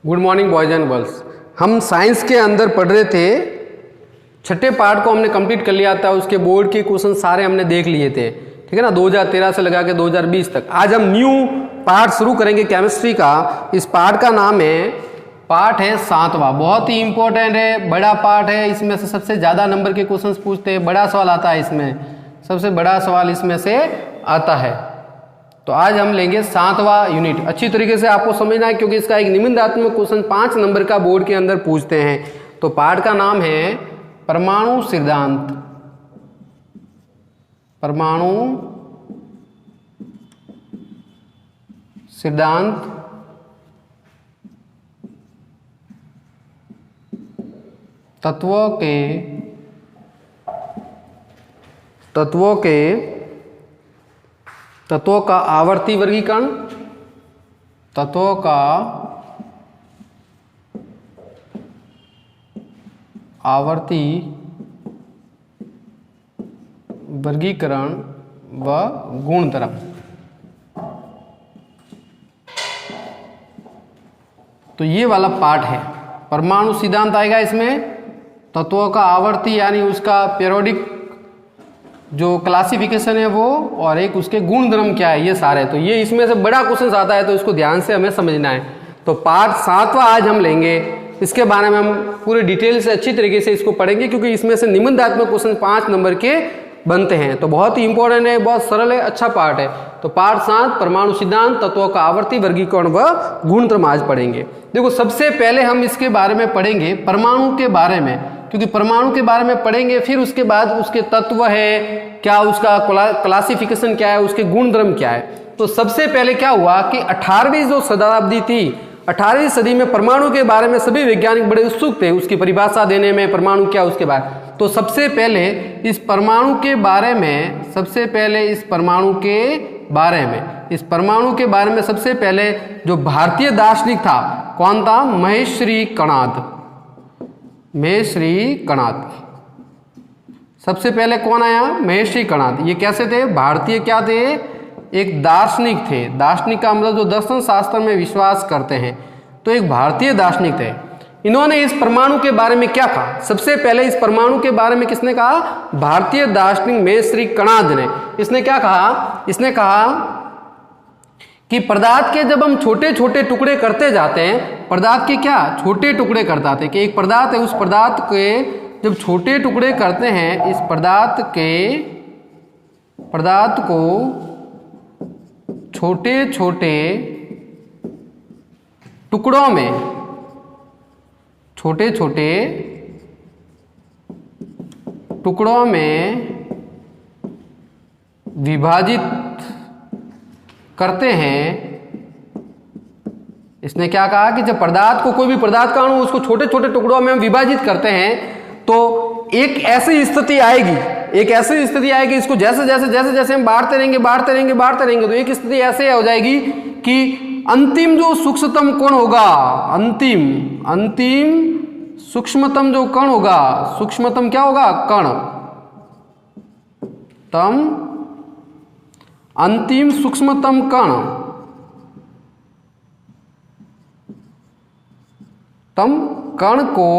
Good morning boys and girls. हम science के अंदर पढ़ रहे थे, छठे पार्ट को हमने कंप्लीट कर लिया था। उसके बोर्ड के क्वेश्चन सारे हमने देख लिए थे, ठीक है ना, 2013 से लगा के 2020 तक। आज हम न्यू पार्ट शुरू करेंगे केमिस्ट्री का। इस पार्ट का नाम है, पार्ट है 7वां, बहुत ही इंपॉर्टेंट है, बड़ा पार्ट है। इसमें से सबसे ज़्यादा नंबर के क्वेश्चन पूछते हैं, बड़ा सवाल आता है इसमें, सबसे बड़ा सवाल इसमें से आता है। तो आज हम लेंगे 7वां यूनिट। अच्छी तरीके से आपको समझना है क्योंकि इसका एक निबंधात्मक क्वेश्चन 5 नंबर का बोर्ड के अंदर पूछते हैं। तो पार्ट का नाम है परमाणु सिद्धांत। परमाणु सिद्धांत तत्वों का आवर्ती वर्गीकरण, तत्वों का आवर्ती वर्गीकरण व गुणधर्म। तो ये वाला पार्ट है, परमाणु सिद्धांत आएगा इसमें, तत्वों का आवर्ती यानी उसका पीरियोडिक जो क्लासिफिकेशन है वो, और एक उसके गुणधर्म क्या है, ये सारे। तो ये इसमें से बड़ा क्वेश्चन आता है, तो इसको ध्यान से हमें समझना है। तो पार्ट 7वां आज हम लेंगे, इसके बारे में हम पूरे डिटेल से अच्छी तरीके से इसको पढ़ेंगे क्योंकि इसमें से निबंधात्मक क्वेश्चन 5 नंबर के बनते हैं। तो बहुत ही इंपॉर्टेंट है, बहुत सरल है, अच्छा पार्ट है। तो पार्ट 7 परमाणु सिद्धांत, तत्वों का आवर्ती वर्गीकरण व गुणधर्म आज पढ़ेंगे। देखो, सबसे पहले हम इसके बारे में पढ़ेंगे, परमाणु के बारे में, क्योंकि परमाणु के बारे में पढ़ेंगे, फिर उसके बाद उसके तत्व है क्या, उसका क्लासिफिकेशन क्या है, उसके गुणधर्म क्या है। तो सबसे पहले क्या हुआ कि 18वीं जो शताब्दी थी, 18वीं सदी में परमाणु के बारे में सभी वैज्ञानिक बड़े उत्सुक थे उसकी परिभाषा देने में, परमाणु क्या उसके बारे। तो सबसे पहले इस परमाणु के बारे में, सबसे पहले इस परमाणु के बारे में, इस परमाणु के बारे में सबसे पहले जो भारतीय दार्शनिक था, कौन था? महेश्वरी कणाद। महेश्वरी कणाद सबसे पहले कौन आया? महेश्वरी कणाद। ये कैसे थे? भारतीय क्या थे? एक दार्शनिक थे। दार्शनिक का मतलब जो दर्शन शास्त्र में विश्वास करते हैं, तो एक भारतीय दार्शनिक थे। इन्होंने इस परमाणु के बारे में क्या कहा? सबसे पहले इस परमाणु के बारे में किसने कहा? भारतीय दार्शनिक महेश्वरी कणाद ने। इसने क्या कहा? इसने कहा कि पदार्थ के जब हम छोटे छोटे टुकड़े करते जाते हैं, पदार्थ के क्या छोटे टुकड़े करते थे, कि एक पदार्थ है, उस पदार्थ के जब छोटे टुकड़े करते हैं, इस पदार्थ को छोटे छोटे टुकड़ों में, छोटे छोटे टुकड़ों में विभाजित करते हैं। इसने क्या कहा कि जब पदार्थ को, कोई भी पदार्थ का अणु, उसको छोटे छोटे टुकड़ों में हम विभाजित करते हैं, तो एक ऐसी स्थिति आएगी, इसको जैसे जैसे जैसे जैसे हम बांटते रहेंगे, तो एक स्थिति ऐसे हो जाएगी कि अंतिम जो सूक्ष्मतम कण होगा, अंतिम सूक्ष्मतम जो कण होगा, सूक्ष्मतम क्या होगा? कण। अंतिम सूक्ष्मतम कण को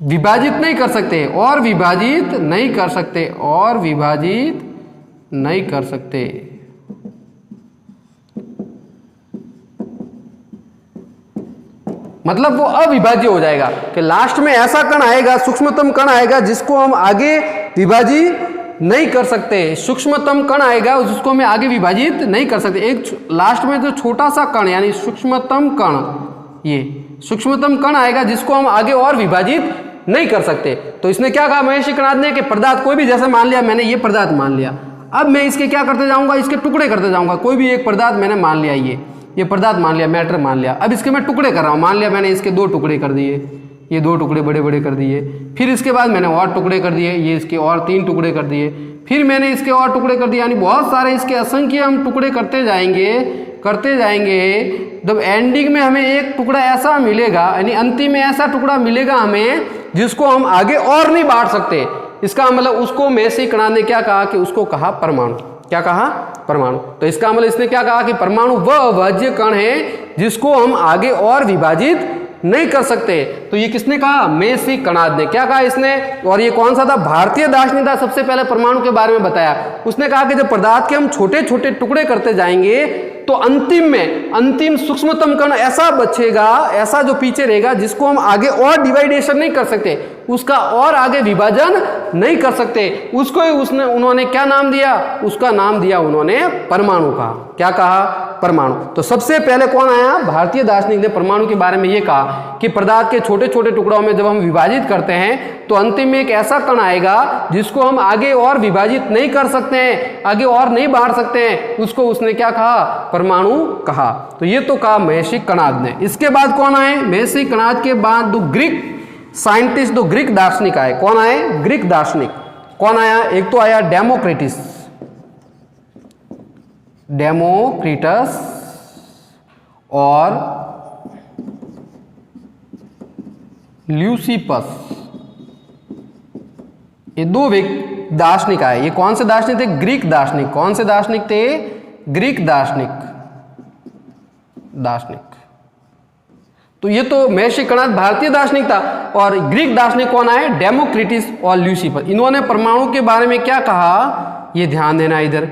विभाजित नहीं कर सकते, और विभाजित नहीं कर सकते, मतलब वो अविभाज्य हो जाएगा कि लास्ट में ऐसा कण आएगा, सूक्ष्मतम कण आएगा जिसको हम आगे विभाजित नहीं कर सकते। सूक्ष्मतम कण आएगा जिसको हम आगे विभाजित नहीं कर सकते। एक लास्ट में जो छोटा सा कण यानी सूक्ष्मतम कण, ये सूक्ष्मतम कण आएगा जिसको हम आगे और विभाजित नहीं कर सकते। तो इसने क्या कहा महेश्वरी कणाद ने कि पदार्थ कोई भी, जैसे मान लिया मैंने ये पदार्थ मान लिया, अब मैं इसके क्या करते जाऊंगा? इसके टुकड़े करते जाऊंगा। कोई भी एक पदार्थ मैंने मान लिया, ये पदार्थ मान लिया, मैटर मान लिया, अब इसके मैं टुकड़े कर रहा हूं। मान लिया मैंने इसके 2 टुकड़े कर दिए, ये 2 टुकड़े बड़े बड़े कर दिए, फिर इसके बाद मैंने और टुकड़े कर दिए, ये इसके और 3 टुकड़े कर दिए, फिर मैंने इसके और टुकड़े कर दिए, यानी बहुत सारे इसके असंख्य हम टुकड़े करते जाएंगे। जब एंडिंग में हमें एक टुकड़ा ऐसा मिलेगा, यानी अंतिम में ऐसा टुकड़ा मिलेगा हमें जिसको हम आगे और नहीं बांट सकते। इसका मतलब उसको महेश्वरी कणाद ने क्या कहा कि उसको कहा परमाणु। क्या कहा? परमाणु। तो इसका मतलब इसने क्या कहा कि परमाणु वह अविभाज्य कण है जिसको हम आगे और विभाजित नहीं कर सकते। तो ये किसने कहा? मेसी कणाद ने। क्या कहा इसने? और ये कौन सा था? भारतीय दार्शनिक था, सबसे पहले परमाणु के बारे में बताया। उसने कहा कि जब पदार्थ के हम छोटे छोटे टुकड़े करते जाएंगे तो अंतिम सूक्ष्मतम कण ऐसा बचेगा, ऐसा जो पीछे रहेगा, जिसको हम आगे और डिवाइडेशन नहीं कर सकते, उसका और आगे विभाजन नहीं कर सकते। उसको ही उन्होंने क्या नाम दिया? उसका नाम दिया उन्होंने परमाणु का। क्या कहा? परमाणु। तो सबसे पहले कौन आया? भारतीय दार्शनिक ने परमाणु के बारे में ये कहा कि पदार्थ के छोटे छोटे टुकड़ों में जब हम विभाजित करते हैं तो अंतिम में एक ऐसा कण आएगा जिसको हम आगे और विभाजित नहीं कर सकते हैं, आगे और नहीं बांट सकते हैं, उसको उसने क्या कहा? परमाणु कहा। तो ये तो कहा महर्षि कणाद ने। इसके बाद कौन आए? महर्षि कणाद के बाद दो ग्रीक साइंटिस्ट, दो ग्रीक दार्शनिक आए। कौन आए? ग्रीक दार्शनिक। कौन आया? एक तो आया डेमोक्रिटस और ल्यूसिपस। ये दो दार्शनिक आए। ये कौन से दार्शनिक थे? ग्रीक दार्शनिक। कौन से दार्शनिक थे? ग्रीक दार्शनिक। तो ये तो महर्षि कणाद भारतीय दार्शनिक था, और ग्रीक दार्शनिक कौन आए? डेमोक्रिटस और ल्यूसिपस। इन्होंने परमाणु के बारे में क्या कहा? ये ध्यान देना इधर।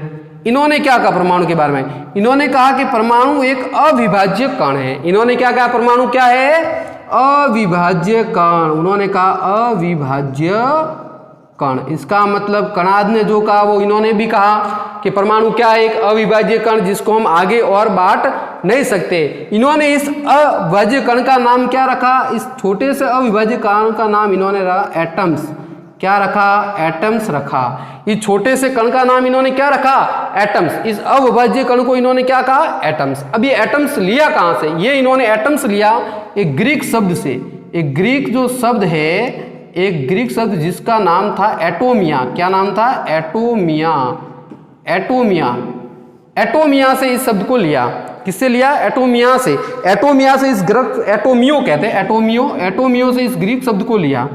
इन्होंने क्या कहा परमाणु के बारे में? इन्होंने कहा कि परमाणु एक अविभाज्य कण है। इन्होंने क्या कहा? परमाणु क्या है? अविभाज्य कण। उन्होंने कहा अविभाज्य कण। इसका मतलब कणाद ने जो कहा वो इन्होंने भी कहा कि परमाणु क्या है? एक अविभाज्य कण जिसको हम आगे और बांट नहीं सकते। इन्होंने इस अविभाज्य कण का नाम क्या रखा? इस छोटे से अविभाज्य कण का नाम इन्होंने रखा एटम्स। क्या रखा? एटम्स रखा। इस छोटे से कण का नाम इन्होंने क्या रखा? एटम्स। इस अविभाज्य कण को इन्होंने क्या कहा? एटम्स। अब ये एटम्स लिया कहां से? ये इन्होंने एटम्स लिया एक ग्रीक शब्द से। एक ग्रीक जो शब्द है, एक ग्रीक शब्द जिसका नाम था एटोमिया। क्या नाम था? एटोमिया। एटोमिया से इस शब्द को लिया। किससे लिया? एटोमिया से। एटोमिया से इस ग्रीक, एटोमियो कहते हैं, एटोमियो से इस ग्रीक शब्द को लिया।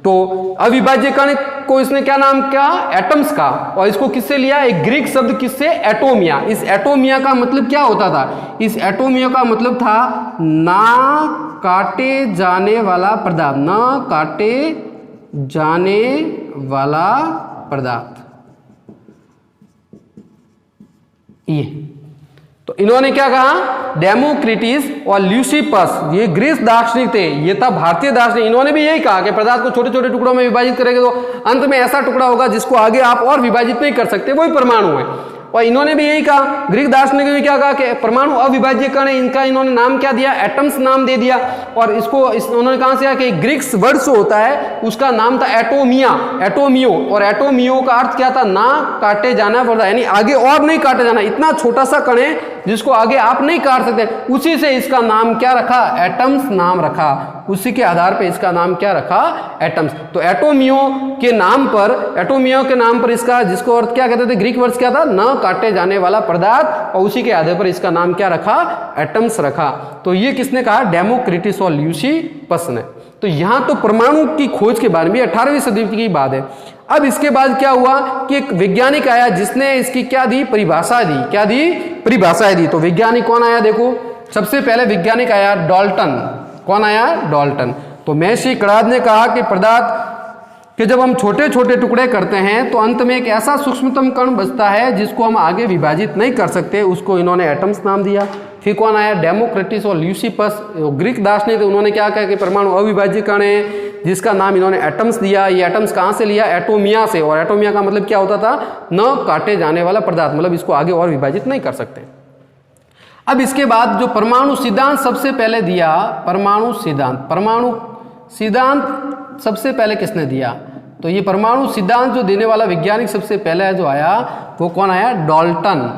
तो अविभाज्य कण को इसने क्या नाम किया? एटम्स का। और इसको किससे लिया? एक ग्रीक शब्द किससे? एटोमिया। इस एटोमिया का मतलब क्या होता था? इस एटोमिया का मतलब था ना काटे जाने वाला पदार्थ। ना काटे जाने वाला पदार्थ। ये तो इन्होंने क्या कहा? डेमोक्रिटस और ल्यूसिपस, ये ग्रीक दार्शनिक थे, ये था भारतीय दार्शनिक। इन्होंने भी यही कहा कि पदार्थ को छोटे छोटे टुकड़ों में विभाजित करेंगे तो अंत में ऐसा टुकड़ा होगा जिसको आगे आप और विभाजित नहीं कर सकते, वही परमाणु है। और इन्होंने भी यही कहा, ग्रीक दार्शनिक ने क्या कहा कि परमाणु अविभाज्य कण है। इनका इन्होंने नाम क्या दिया? एटम्स नाम दे दिया। और इसको उन्होंने कहां से कहा कि ग्रीक वर्ड जो होता है उसका नाम था एटोमिया, एटोमियो। और एटोमियो का अर्थ क्या था? ना काटे जाना पड़ता, यानी आगे और नहीं काटे जाना। इतना छोटा सा कण है जिसको आगे आप नहीं काट सकते, उसी से इसका नाम क्या रखा? एटम्स नाम रखा। उसी के आधार पे इसका नाम क्या रखा? एटम्स। तो एटोमियो के नाम पर इसका, जिसको अर्थ क्या कहते थे? ग्रीक वर्ड क्या था? न काटे जाने वाला पदार्थ। और उसी के आधार पर इसका नाम क्या रखा? एटम्स रखा। तो ये किसने कहा? डेमोक्रिटस और ल्यूसिपस ने। तो यहां तो परमाणु की खोज के बारे में 18वीं सदी की बात है। अब इसके बाद क्या हुआ कि एक वैज्ञानिक आया जिसने इसकी क्या दी? परिभाषा दी। क्या दी? परिभाषाएं दी। तो वैज्ञानिक कौन आया? देखो, सबसे पहले वैज्ञानिक आया डाल्टन। कौन आया? डाल्टन। तो महर्षि कणाद ने कहा कि पदार्थ कि जब हम छोटे छोटे टुकड़े करते हैं तो अंत में एक ऐसा सूक्ष्मतम कण बचता है जिसको हम आगे विभाजित नहीं कर सकते, उसको इन्होंने एटम्स नाम दिया। फिर कौन आया? डेमोक्रिटस और ल्यूसिपस, ग्रीक दार्शनिक थे, उन्होंने क्या कहा कि परमाणु अविभाज्य कण है जिसका नाम इन्होंने एटम्स दिया। ये एटम्स कहाँ से लिया? एटोमिया से। और एटोमिया का मतलब क्या होता था? न काटे जाने वाला पदार्थ, मतलब इसको आगे और विभाजित नहीं कर सकते। अब इसके बाद जो परमाणु सिद्धांत सबसे पहले दिया, परमाणु सिद्धांत सबसे पहले किसने दिया? तो ये परमाणु सिद्धांत जो देने वाला वैज्ञानिक सबसे पहले जो आया वो कौन आया? डाल्टन।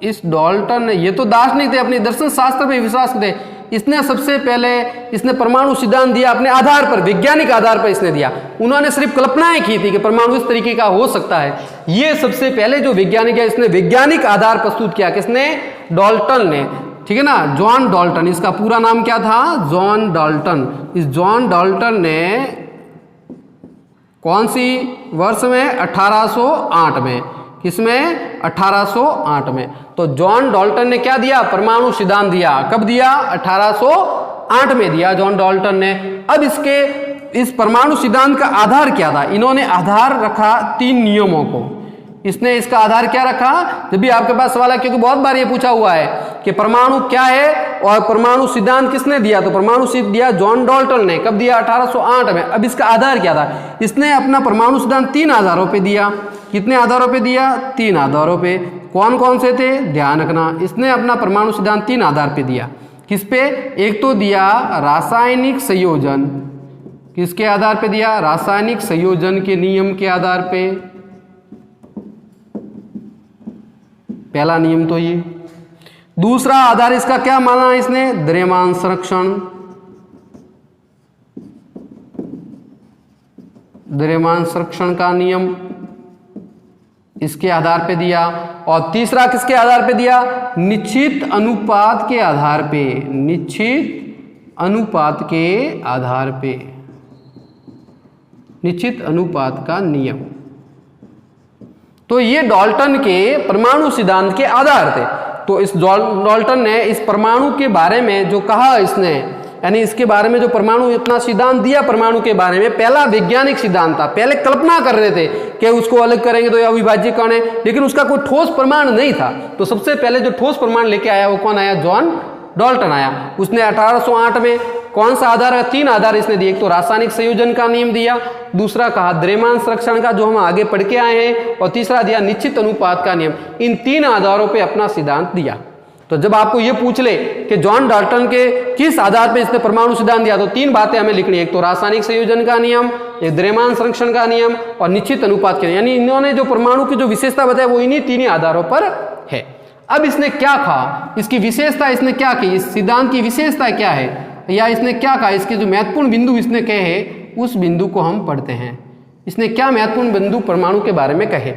इस डाल्टन ने, ये तो दार्शनिक थे, अपने दर्शन शास्त्र पे विश्वास थे, इसने सबसे पहले इसने परमाणु सिद्धांत दिया अपने आधार पर, वैज्ञानिक आधार पर इसने दिया। उन्होंने सिर्फ कल्पनाएं की थी कि परमाणु इस तरीके का हो सकता है। ये सबसे पहले जो वैज्ञानिक है इसने वैज्ञानिक आधार प्रस्तुत किया। किसने? डाल्टन ने। ठीक है ना, जॉन डाल्टन। इसका पूरा नाम क्या था? John Dalton. इस जॉन डाल्टन ने कौन सी वर्ष में? 1808 में। किसमें? 1808 में। तो जॉन डाल्टन ने क्या दिया? परमाणु सिद्धांत दिया। कब दिया? 1808 में दिया जॉन डाल्टन ने। अब इस परमाणु सिद्धांत का आधार क्या था? इन्होंने आधार रखा 3 नियमों को। इसने इसका आधार क्या रखा? जब भी आपके पास सवाल है, क्योंकि बहुत बार ये पूछा हुआ है कि परमाणु क्या है और परमाणु सिद्धांत किसने दिया, तो परमाणु सिद्धांत दिया जॉन डाल्टन ने। कब दिया? 1808 में। अब इसका आधार क्या था? इसने अपना परमाणु सिद्धांत 3 आधारों पे दिया। कितने आधारों पे दिया? 3 आधारों पे। कौन कौन से थे? ध्यान रखना, इसने अपना परमाणु सिद्धांत 3 आधार पे दिया। किस पे? एक तो दिया रासायनिक संयोजन। किसके आधार पे दिया? रासायनिक संयोजन के नियम के आधार पे। पहला नियम तो ये। दूसरा आधार इसका क्या माना इसने? द्रव्यमान संरक्षण। द्रव्यमान संरक्षण का नियम इसके आधार पे दिया। और तीसरा किसके आधार पे दिया? निश्चित अनुपात के आधार पे। निश्चित अनुपात के आधार पे, निश्चित अनुपात का नियम। तो ये डाल्टन के परमाणु सिद्धांत के आधार थे। तो इस डाल्टन ने इस परमाणु के बारे में जो कहा इसने, यानी इसके बारे में जो परमाणु इतना सिद्धांत दिया परमाणु के बारे में, पहला वैज्ञानिक सिद्धांत था। पहले कल्पना कर रहे थे कि उसको अलग करेंगे तो यह अविभाज्य कण है, लेकिन उसका कोई ठोस प्रमाण नहीं था। तो सबसे पहले जो ठोस प्रमाण लेके आया वो कौन आया? जॉन डाल्टन आया। उसने 1808 में कौन सा आधार है? 3 आधार इसने दिए। एक तो रासायनिक संयोजन का नियम दिया, दूसरा कहा द्रव्यमान संरक्षण का जो हम आगे पढ़ के आए हैं, और तीसरा दिया निश्चित अनुपात का नियम। इन 3 आधारों पे अपना सिद्धांत दिया। तो जब आपको ये पूछ ले कि जॉन डाल्टन के किस आधार पे इसने परमाणु सिद्धांत दिया, तो 3 बातें हमें लिखनी है। एक तो रासायनिक संयोजन का नियम, एक द्रव्यमान संरक्षण का नियम और निश्चित अनुपात के नियम। यानी इन्होंने जो परमाणु की जो विशेषता बताई वो इन्हीं 3 आधारों पर है। अब इसने क्या कहा? इसकी विशेषता इसने क्या की? इस सिद्धांत की विशेषता क्या है, या इसने क्या कहा? इसके जो महत्वपूर्ण बिंदु इसने कहे उस बिंदु को हम पढ़ते हैं। इसने क्या महत्वपूर्ण बिंदु परमाणु के बारे में कहे?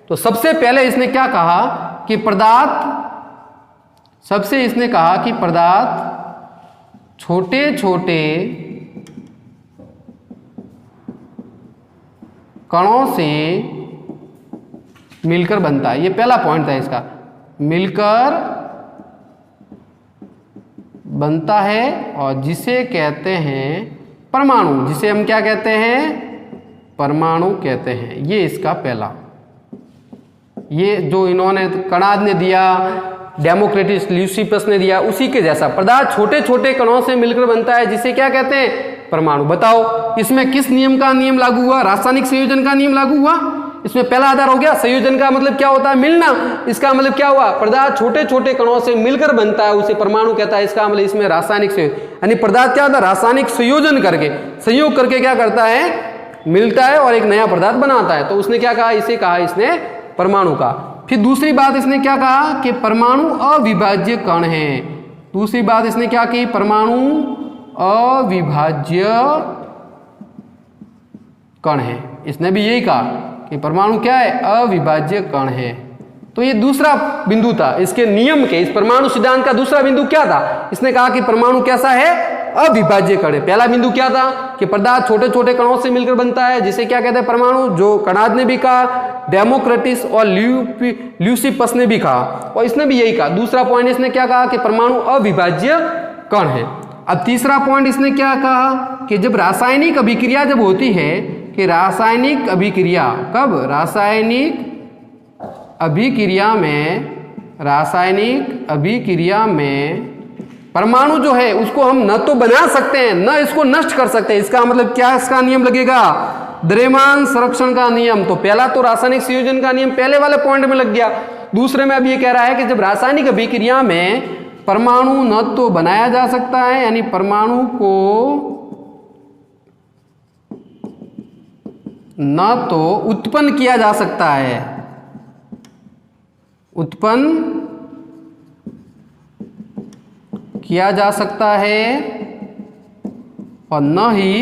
तो सबसे पहले इसने क्या कहा कि इसने कहा कि पदार्थ छोटे छोटे कणों से मिलकर बनता है। ये पहला पॉइंट था इसका, मिलकर बनता है, और जिसे कहते हैं परमाणु। जिसे हम क्या कहते हैं? परमाणु कहते हैं। ये इसका पहला, ये जो इन्होंने कणाद ने दिया, डेमोक्रिटस ल्यूसिपस ने दिया, उसी के जैसा पदार्थ छोटे छोटे कणों से मिलकर बनता है, जिसे क्या कहते हैं? परमाणु। बताओ इसमें किस नियम का नियम लागू हुआ? रासायनिक संयोजन का नियम लागू हुआ। इसमें पहला आधार हो गया। संयोजन का मतलब क्या होता है? मिलना। इसका मतलब क्या हुआ? पदार्थ छोटे छोटे कणों से मिलकर बनता है, उसे परमाणु कहता है। इसका मतलब इसमें रासायनिक संयोजन, यानी पदार्थ क्या होता है? रासायनिक संयोजन करके, संयोग करके क्या करता है? मिलता है और एक नया पदार्थ बनाता है। तो उसने क्या कहा? इसे कहा इसने परमाणु का। फिर दूसरी बात इसने क्या कहा कि परमाणु अविभाज्य कण है। दूसरी बात इसने क्या की? परमाणु अविभाज्य कण है। इसने भी यही कहा कि परमाणु क्या है? अविभाज्य कण है। तो ये दूसरा बिंदु था इसके नियम के। इस परमाणु सिद्धांत का दूसरा बिंदु क्या था? इसने कहा कि परमाणु कैसा है? अविभाज्य कण है। पहला बिंदु क्या था? कि पदार्थ छोटे छोटे कणों से मिलकर बनता है, जिसे क्या कहते हैं? परमाणु। जो कणाद ने भी कहा, डेमोक्रिटस और ल्यूसिपस ने भी कहा, और इसने भी यही कहा। दूसरा पॉइंट इसने क्या कहा? कि परमाणु अविभाज्य कण है। अब तीसरा पॉइंट इसने क्या कहा? कि जब रासायनिक अभिक्रिया जब होती है, कि रासायनिक अभिक्रिया कब? रासायनिक अभिक्रिया में परमाणु जो है उसको हम न तो बना सकते हैं न इसको नष्ट कर सकते हैं। इसका मतलब क्या इसका नियम लगेगा? द्रव्यमान संरक्षण का नियम। तो पहला तो रासायनिक संयोजन का नियम पहले वाले पॉइंट में लग गया। दूसरे में अब ये कह रहा है कि जब रासायनिक अभिक्रिया में परमाणु न तो बनाया जा सकता है, यानी परमाणु को न तो उत्पन्न किया जा सकता है, उत्पन्न किया जा सकता है, और न ही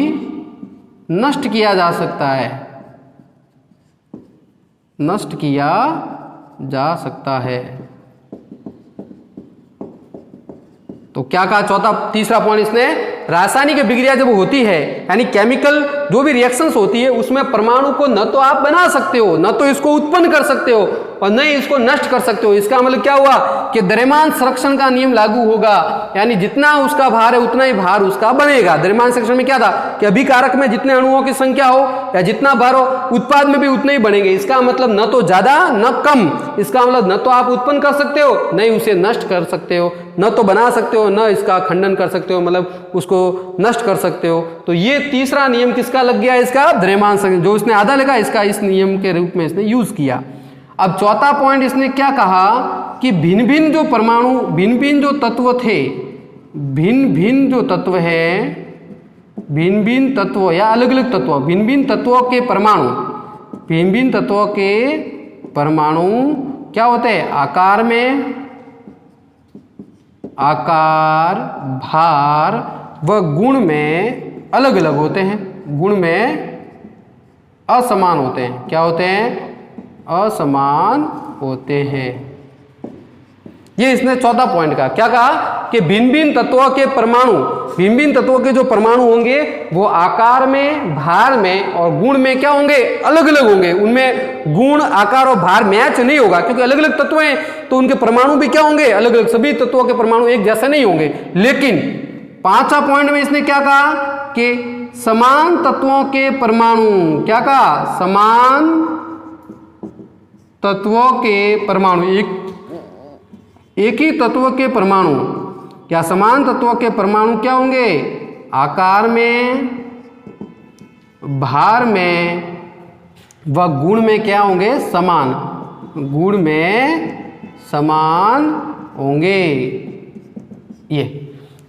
नष्ट किया जा सकता है, नष्ट किया जा सकता है। तो क्या कहा? तीसरा पॉइंट इसने, रासायनिक अभिक्रिया जब होती है, यानी केमिकल जो भी रिएक्शंस होती है, उसमें परमाणु को न तो आप बना सकते हो, न तो इसको उत्पन्न कर सकते हो, और न ही इसको नष्ट कर सकते हो। इसका मतलब क्या हुआ कि द्रव्यमान संरक्षण का नियम लागू होगा, यानी जितना उसका भार है उतना ही भार उसका बनेगा। द्रव्यमान संरक्षण में क्या था कि अभिकारक में जितने अणुओं की संख्या हो या जितना भार हो, उत्पाद में भी उतने ही बनेंगे। इसका मतलब न तो ज्यादा न कम, इसका मतलब न तो आप उत्पन्न कर सकते हो न ही उसे नष्ट कर सकते हो, न तो बना सकते हो न इसका खंडन कर सकते हो, मतलब उसको नष्ट कर सकते हो। तो ये तीसरा नियम किसका लग गया, इसका द्रव्यमान संरक्षण, जो इसने आधा लिखा इसका इस नियम के रूप में इसने यूज किया। अब चौथा पॉइंट इसने क्या कहा कि भिन्न भिन्न जो परमाणु, भिन्न भिन्न जो तत्व थे, भिन्न भिन्न जो तत्व है, भिन्न भिन्न तत्व या अलग अलग तत्व, भिन्न भिन्न तत्वों के परमाणु, भिन्न भिन्न तत्वों के परमाणु क्या होते हैं, आकार में, आकार, भार व गुण में अलग अलग होते हैं, गुण में असमान होते हैं। क्या होते हैं, असमान होते हैं। ये इसने चौथा पॉइंट कहा। क्या कहा कि भिन्न भिन्न तत्वों के परमाणु, भिन्न भिन्न तत्वों के जो परमाणु होंगे वो आकार में, भार में और गुण में क्या होंगे, अलग अलग होंगे। उनमें गुण, आकार और भार मैच नहीं होगा, क्योंकि अलग अलग तत्व हैं तो उनके परमाणु भी क्या होंगे, अलग अलग। सभी तत्वों के परमाणु एक जैसे नहीं होंगे। लेकिन पांचवा पॉइंट में इसने क्या कहा कि समान तत्वों के परमाणु, क्या कहा, समान तत्वों के परमाणु, एक ही तत्व के परमाणु या समान तत्वों के परमाणु क्या होंगे, आकार में, भार में व गुण में क्या होंगे, समान, गुण में समान होंगे। ये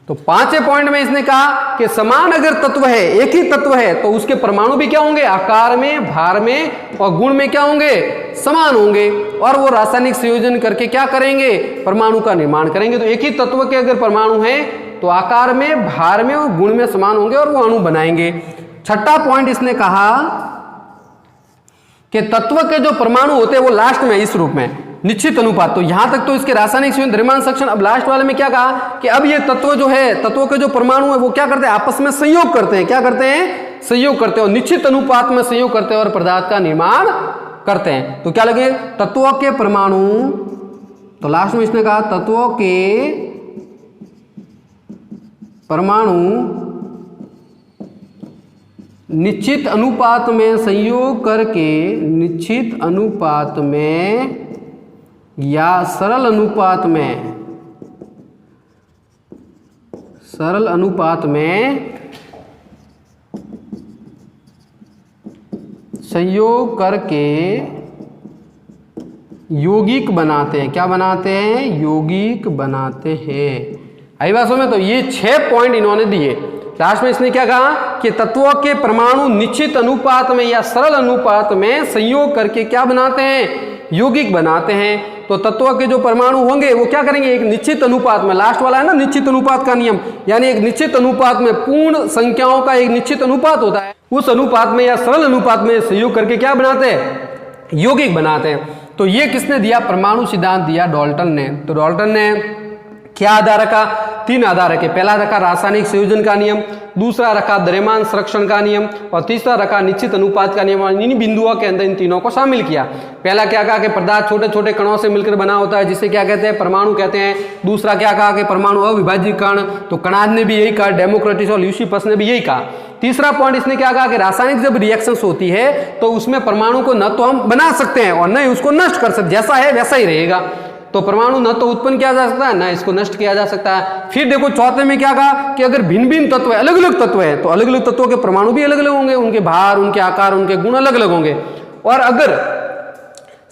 तो पांचवें पॉइंट में इसने कहा कि समान अगर तत्व है, एक ही तत्व है, तो उसके परमाणु भी क्या होंगे, आकार में, भार में और गुण में क्या होंगे, समान होंगे। और वो रासायनिक संयोजन करके क्या करेंगे, परमाणु का निर्माण करेंगे। तो एक ही तत्व के अगर परमाणु है तो आकार में, भार में और गुण में समान होंगे और वो अणु बनाएंगे। छठा पॉइंट इसने कहा कि तत्व के जो परमाणु होते हैं वो लास्ट में इस रूप में निश्चित अनुपात। तो यहां तक तो इसके रासायनिक संयोजन, द्रव्यमान संरक्षण। अब लास्ट वाले में क्या कहा कि अब ये तत्व जो है, तत्वों के जो परमाणु है वो क्या करते हैं, आपस में संयोग करते हैं। क्या करते हैं, संयोग करते हैं और निश्चित अनुपात में संयोग करते हैं और पदार्थ का निर्माण करते हैं। तो क्या लगे, तत्वों के परमाणु, तो लास्ट में इसने कहा तत्वों के परमाणु निश्चित अनुपात में संयोग करके, निश्चित अनुपात में या सरल अनुपात में, सरल अनुपात में संयोग करके यौगिक बनाते हैं। क्या बनाते हैं, यौगिक बनाते हैं। आई बातों में। तो ये 6 पॉइंट इन्होंने दिए। लास्ट में इसने क्या कहा कि तत्वों के परमाणु निश्चित अनुपात में या सरल अनुपात में संयोग करके क्या बनाते हैं, यौगिक बनाते हैं। तो तत्वों के जो परमाणु होंगे वो क्या करेंगे, एक निश्चित अनुपात में, लास्ट वाला है ना निश्चित अनुपात का नियम, यानी एक निश्चित अनुपात में, पूर्ण संख्याओं का एक निश्चित अनुपात होता है, उस अनुपात में या सरल अनुपात में संयोग करके क्या बनाते हैं, यौगिक बनाते हैं। तो ये किसने दिया, परमाणु सिद्धांत दिया डाल्टन ने। तो डाल्टन ने क्या आधार रखा, 3 आधार रखे। पहला रखा रासायनिक संयोजन का नियम, दूसरा रखा द्रव्यमान संरक्षण का नियम और तीसरा रखा निश्चित अनुपात का नियम। इन बिंदुओं के अंदर इन तीनों को शामिल किया। पहला क्या कहा कि पदार्थ छोटे छोटे कणों से मिलकर बना होता है, जिसे क्या कहते हैं, परमाणु कहते हैं। दूसरा क्या कहा कि परमाणु अविभाज्य कण, तो कणाद ने भी यही कहा, डेमोक्रेटिस और ल्यूसिपस ने भी यही कहा। तीसरा पॉइंट इसने क्या कहा कि रासायनिक जब रिएक्शंस होती है तो उसमें परमाणु को न तो हम बना सकते हैं और न ही उसको नष्ट कर सकते, जैसा है वैसा ही रहेगा। तो परमाणु न तो उत्पन्न किया जा सकता है, न इसको नष्ट किया जा सकता है। फिर देखो चौथे में क्या कहा कि अगर भिन्न भिन्न तत्व है, अलग अलग तत्व है, तो अलग अलग तत्वों के परमाणु भी अलग अलग होंगे, उनके भार, उनके आकार, उनके गुण अलग अलग होंगे। और अगर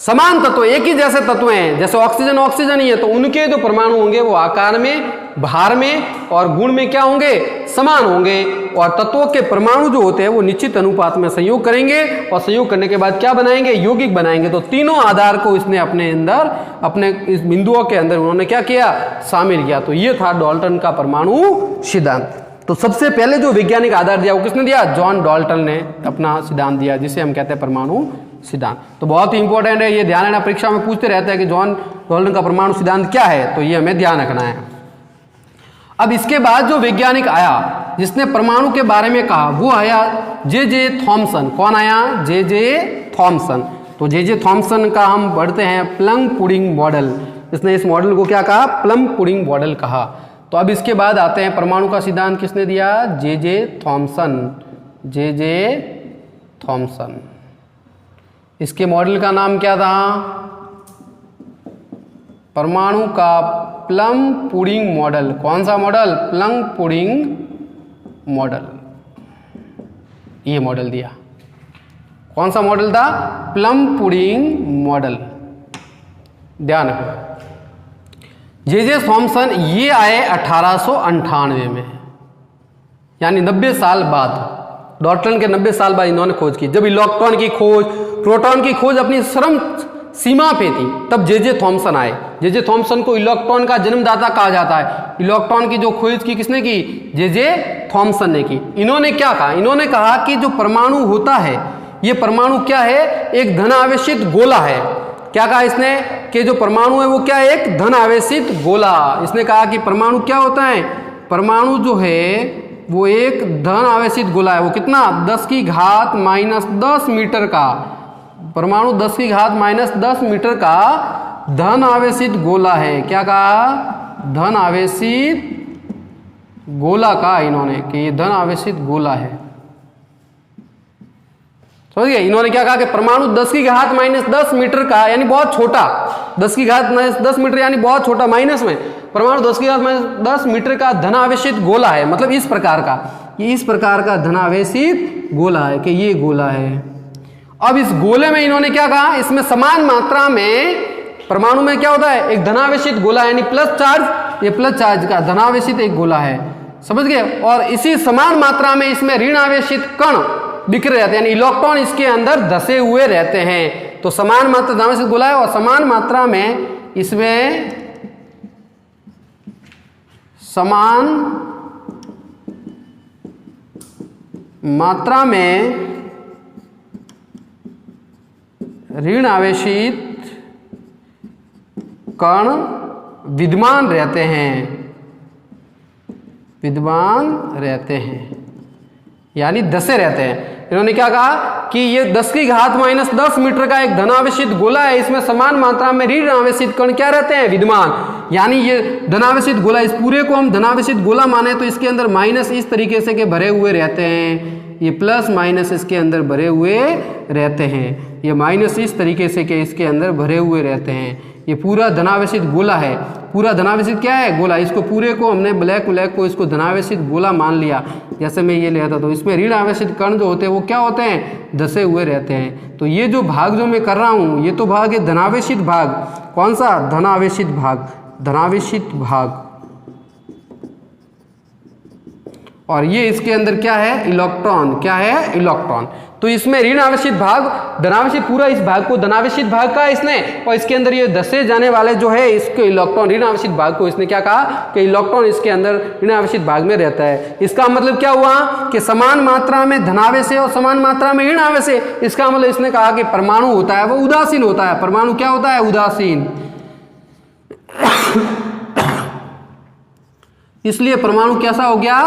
समान तत्व, एक ही जैसे तत्व हैं, जैसे ऑक्सीजन ऑक्सीजन ही है, तो उनके जो परमाणु होंगे वो आकार में, भार में और गुण में क्या होंगे, समान होंगे। और तत्वों के परमाणु जो होते हैं वो निश्चित अनुपात में संयोग करेंगे और संयोग करने के बाद क्या बनाएंगे, यौगिक बनाएंगे। तो तीनों आधार को इसने अपने अंदर, अपने इस बिंदुओं के अंदर उन्होंने क्या किया, शामिल किया। तो ये था डाल्टन का परमाणु सिद्धांत। तो सबसे पहले जो वैज्ञानिक आधार दिया वो किसने दिया, जॉन डाल्टन ने अपना सिद्धांत दिया, जिसे हम कहते हैं परमाणु सिद्धांत। तो बहुत ही इंपॉर्टेंट है, ये ध्यान रखना, परीक्षा में पूछते रहते हैं कि जॉन डाल्टन का परमाणु सिद्धांत क्या है, तो ये हमें ध्यान रखना है। अब इसके बाद जो वैज्ञानिक आया जिसने परमाणु के बारे में कहा वो आया जे थॉमसन। कौन आया, जे थॉमसन। तो जे थॉम्सन का हम पढ़ते हैं प्लम पुडिंग मॉडल, इसने इस मॉडल को क्या कहा, प्लम पुडिंग मॉडल कहा। तो अब इसके बाद आते हैं परमाणु का सिद्धांत किसने दिया, जे थॉम्सन, जे थॉम्सन। इसके मॉडल का नाम क्या था, परमाणु का प्लम पुडिंग मॉडल। कौन सा मॉडल, प्लम पुडिंग मॉडल, ये मॉडल दिया। कौन सा मॉडल था, प्लम पुडिंग मॉडल, ध्यान रखो। जे थॉम्सन ये आए 1898 में, यानी 90 साल बाद, डॉल्टन के 90 साल बाद इन्होंने खोज की। जब इलेक्ट्रॉन की खोज, प्रोटॉन की खोज अपनी चरम सीमा पे थी, तब जे थॉम्सन आए। जे थॉम्सन को इलेक्ट्रॉन का जन्मदाता कहा जाता है। इलेक्ट्रॉन की जो खोज की किसने की, जे थॉम्सन ने की। इन्होंने क्या कहा, इन्होंने कहा कि जो परमाणु होता है, ये परमाणु क्या है, एक धन आवेशित गोला है। क्या कहा इसने कि जो परमाणु है वो क्या है, एक धन आवेशित गोला। इसने कहा कि परमाणु क्या होता है, परमाणु जो है वो एक धन आवेशित गोला है। वो कितना, 10 की घात -10 मीटर का, परमाणु 10 की घात -10 मीटर का धन आवेशित गोला है। क्या कहा, धन आवेशित गोला कहा इन्होंने कि ये धन आवेशित गोला है। समझ गए, इन्होंने क्या कहा कि परमाणु 10 की घात -10 मीटर का, यानी बहुत छोटा, 10 की घात -10 मीटर यानी बहुत छोटा, माइनस में परमाणु 10 की घात -10 मीटर का धन आवेशित गोला है। मतलब इस प्रकार का, ये इस प्रकार का धन आवेशित गोला है कि ये गोला है। अब इस गोले में इन्होंने क्या कहा, इसमें समान मात्रा में, परमाणु में क्या होता है, एक धनावेशित गोला यानी प्लस चार्ज, ये प्लस चार्ज का धनावेशित एक गोला है। समझ गए, और इसी समान मात्रा में इसमें ऋण आवेशित कण बिखरे रहते हैं, यानी इलेक्ट्रॉन इसके अंदर धसे हुए रहते हैं। तो समान मात्रा धनावेशित गोला है और समान मात्रा में इसमें, समान मात्रा में ऋण आवेशित कण विद्यमान रहते हैं, विद्यमान रहते हैं, यानी धसे रहते हैं। इन्होंने क्या कहा कि ये 10 की घात -10 मीटर का एक धनावेशित गोला है, इसमें समान मात्रा में ऋण आवेशित कण क्या रहते हैं, विद्यमान। यानी ये धनावेशित गोला, इस पूरे को हम धनावेशित गोला माने तो इसके अंदर माइनस इस तरीके से के भरे हुए रहते हैं, ये प्लस माइनस इसके अंदर भरे हुए रहते हैं, ये माइनस इस तरीके से के इसके अंदर भरे हुए रहते हैं। ये पूरा धनावेशित गोला है, पूरा धनावेशित क्या है, गोला। इसको पूरे को हमने ब्लैक को इसको धनावेशित गोला मान लिया, जैसे मैं ये लेता। तो इसमें ऋण आवेशित कण जो होते हैं वो क्या होते हैं, धसे हुए रहते हैं। तो ये जो भाग जो मैं कर रहा हूँ, ये तो भाग है धनावेशित भाग। कौन सा, धनावेशित भाग, धनावेशित भाग। और ये इसके अंदर क्या है, इलेक्ट्रॉन, क्या है, इलेक्ट्रॉन। तो इसमें ऋण आवेशित भाग, धनावेशित, पूरा इस भाग को धनावेशित भाग कहा इसने, और इसके अंदर ये धसे जाने वाले जो है इसके इलेक्ट्रॉन, ऋण आवेशित भाग को इसने क्या कहा कि इलेक्ट्रॉन इसके अंदर ऋण आवेशित भाग में रहता है। इसका मतलब क्या हुआ कि समान मात्रा में धनावेश है और समान मात्रा में ऋण आवेश है। इसका मतलब इसने कहा कि परमाणु होता है वो उदासीन होता है। परमाणु क्या होता है, उदासीन। इसलिए परमाणु कैसा हो गया,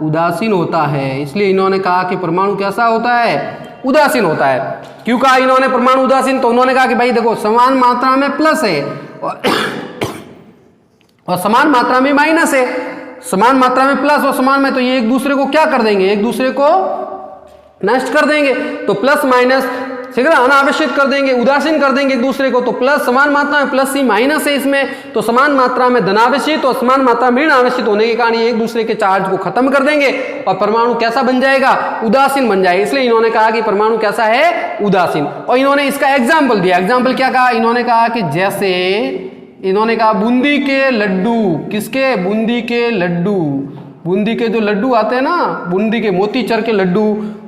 उदासीन होता है। इसलिए इन्होंने कहा कि परमाणु कैसा होता है, उदासीन होता है। क्यों कहा इन्होंने परमाणु उदासीन, तो उन्होंने कहा कि भाई देखो समान मात्रा में प्लस है और समान मात्रा में माइनस है। समान मात्रा में प्लस और समान में, तो ये एक दूसरे को क्या कर देंगे, एक दूसरे को नष्ट कर देंगे। तो प्लस माइनस ठीक है ना, अनावेशित कर देंगे, उदासीन कर देंगे एक दूसरे को। तो प्लस समान मात्रा में प्लस सी माइनस है इसमें, तो समान मात्रा में धनावेशित और समान मात्रा में ऋण आवेशित होने के कारण ये एक दूसरे के चार्ज को खत्म कर देंगे और परमाणु कैसा बन जाएगा, उदासीन बन जाएगा। इसलिए इन्होंने कहा कि परमाणु कैसा है, उदासीन। और इन्होंने इसका एग्जाम्पल दिया। एग्जाम्पल क्या कहा, इन्होंने कहा कि जैसे इन्होंने कहा बूंदी के लड्डू, किसके, बूंदी के लड्डू, बूंदी के जो लड्डू आते हैं ना, बूंदी के मोतीचूर के लड्डू,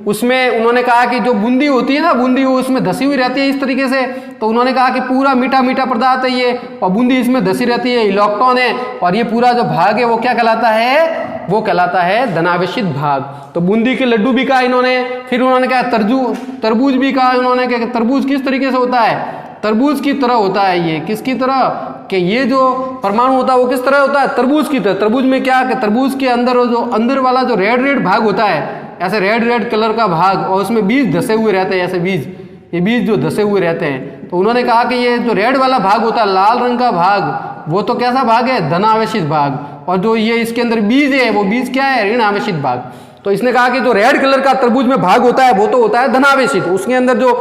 उसमें उन्होंने कहा कि जो बूंदी होती है ना, बूंदी वो उसमें धसी हुई रहती है इस तरीके से। तो उन्होंने कहा कि पूरा मीठा मीठा पदार्थ है ये, और बूंदी इसमें धसी रहती है, इलेक्ट्रॉन है, और ये पूरा जो भाग है वो क्या कहलाता है, वो कहलाता है धनावेशित भाग। तो बूंदी के लड्डू भी कहा इन्होंने। फिर उन्होंने कहा तरबूज भी कहा उन्होंने, कि तरबूज किस तरीके से होता है, तरबूज की तरह होता है ये। किसकी तरह, कि ये जो परमाणु होता है वो किस तरह होता है, तरबूज की तरह। तरबूज में क्या, कि तरबूज के अंदर जो अंदर वाला जो रेड रेड भाग होता है, ऐसे रेड रेड कलर का भाग, और उसमें बीज धसे हुए रहते हैं, ऐसे बीज ये बीज जो धसे हुए रहते हैं। तो उन्होंने कहा कि ये जो रेड वाला भाग होता है, लाल रंग का भाग, वो तो कैसा भाग है, धन आवेशित भाग, और जो ये इसके अंदर बीज है वो बीज क्या है, ऋण आवेशित भाग। तो इसने कहा कि जो रेड कलर का तरबूज में भाग होता है वो तो होता है धनावेशित, उसके अंदर जो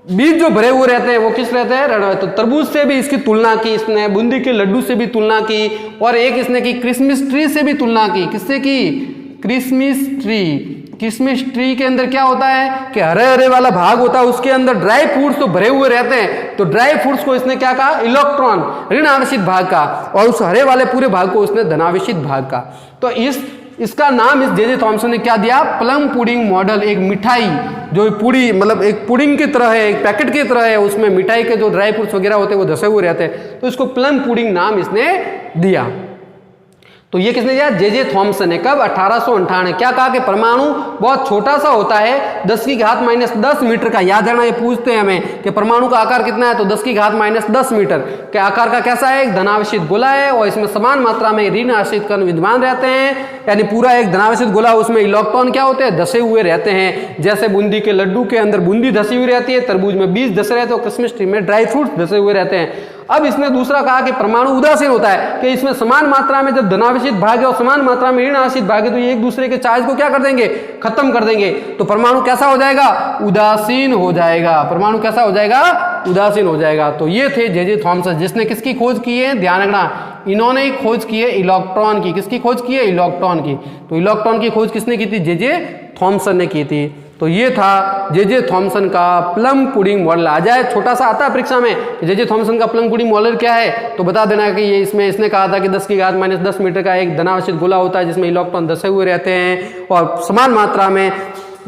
बीज जो भरे हुए रहते हैं वो किस रहते हैं, ऋण। तो तरबूज से भी इसकी तुलना की इसने, बूंदी के लड्डू से भी तुलना की, और एक इसने की क्रिसमस ट्री से भी तुलना की। किससे की, क्रिसमस ट्री। क्रिसमस ट्री के अंदर क्या होता है कि हरे हरे वाला भाग होता है, उसके अंदर ड्राई फ्रूट्स तो भरे हुए रहते हैं, तो ड्राई फ्रूट्स को इसने क्या कहा, इलेक्ट्रॉन, ऋण आवेशित भाग का, और उस हरे वाले पूरे भाग को उसने धनावेशित भाग का। तो इसका नाम इस जे थॉमसन ने क्या दिया, प्लम पुडिंग मॉडल। एक मिठाई जो पूरी मतलब एक पुडिंग की तरह है, एक पैकेट की तरह है, उसमें मिठाई के जो ड्राई फ्रूट्स वगैरह होते हैं वो धसे हुए रहते हैं, तो इसको प्लम पुडिंग नाम इसने दिया। तो ये किसने दिया, जे थॉमसन ने। कब, 1898। क्या कहा कि परमाणु बहुत छोटा सा होता है, 10 की घात -10 मीटर का। याद रखना, ये पूछते हैं हमें कि परमाणु का आकार कितना है, तो 10 की घात -10 मीटर के आकार का कैसा है, एक धनावेशित गोला है, और इसमें समान मात्रा में ऋण आवेशित कण विद्यमान रहते हैं। यानी पूरा एक धनावेशित गोला, उसमें इलेक्ट्रॉन क्या होते हैं, धसे हुए रहते हैं। जैसे बूंदी के लड्डू के अंदर बूंदी धसी हुई रहती है, तरबूज में बीज धसे रहते हैं, क्रिसमस ट्री में ड्राई फ्रूट्स धसे हुए रहते हैं। अब इसने दूसरा कहा कि परमाणु उदासीन होता है, कि इसमें समान मात्रा में जब धनावेशित भाग है और समान मात्रा में ऋण आवेशित भाग है, तो ये एक दूसरे के चार्ज को क्या कर देंगे, खत्म कर देंगे। तो परमाणु कैसा हो जाएगा, उदासीन हो जाएगा। परमाणु कैसा हो जाएगा, उदासीन हो जाएगा। तो ये थे जे थॉमसन, जिसने किसकी खोज की है, ध्यान रखना, इन्होंने खोज की है इलेक्ट्रॉन की। किसकी खोज की है, इलेक्ट्रॉन की। तो इलेक्ट्रॉन की खोज किसने की थी, जे थॉमसन ने की थी। तो ये था जे थॉमसन का प्लम पुडिंग मॉडल। आ जाए, छोटा सा आता है परीक्षा में, जे थॉमसन का प्लम पुडिंग मॉडल क्या है, तो बता देना कि ये इसने कहा था कि 10 की घात -10 मीटर का एक धनावेशित गोला होता है, जिसमें इलेक्ट्रॉन धसे हुए रहते हैं, और समान मात्रा में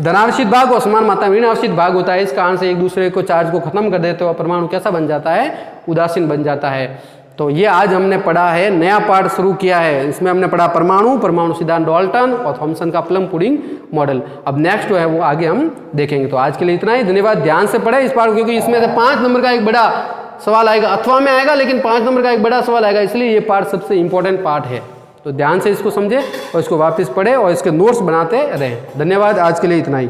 धनावेशित भाग और समान मात्रा में ऋण आवेशित भाग होता है। इस कारण से एक दूसरे को चार्ज को खत्म कर देते हो, परमाणु कैसा बन जाता है, उदासीन बन जाता है। तो ये आज हमने पढ़ा है, नया पार्ट शुरू किया है। इसमें हमने पढ़ा परमाणु सिद्धांत डाल्टन और थॉमसन का प्लम पुडिंग मॉडल। अब नेक्स्ट जो है वो आगे हम देखेंगे। तो आज के लिए इतना ही, धन्यवाद। ध्यान से पढ़े इस पार्ट, क्योंकि इसमें से 5 नंबर का एक बड़ा सवाल आएगा, अथवा में आएगा, लेकिन 5 नंबर का एक बड़ा सवाल आएगा, इसलिए ये पार्ट सबसे इंपॉर्टेंट पार्ट है। तो ध्यान से इसको समझे और इसको वापस पढ़े और इसके नोट्स बनाते रहें। धन्यवाद, आज के लिए इतना ही।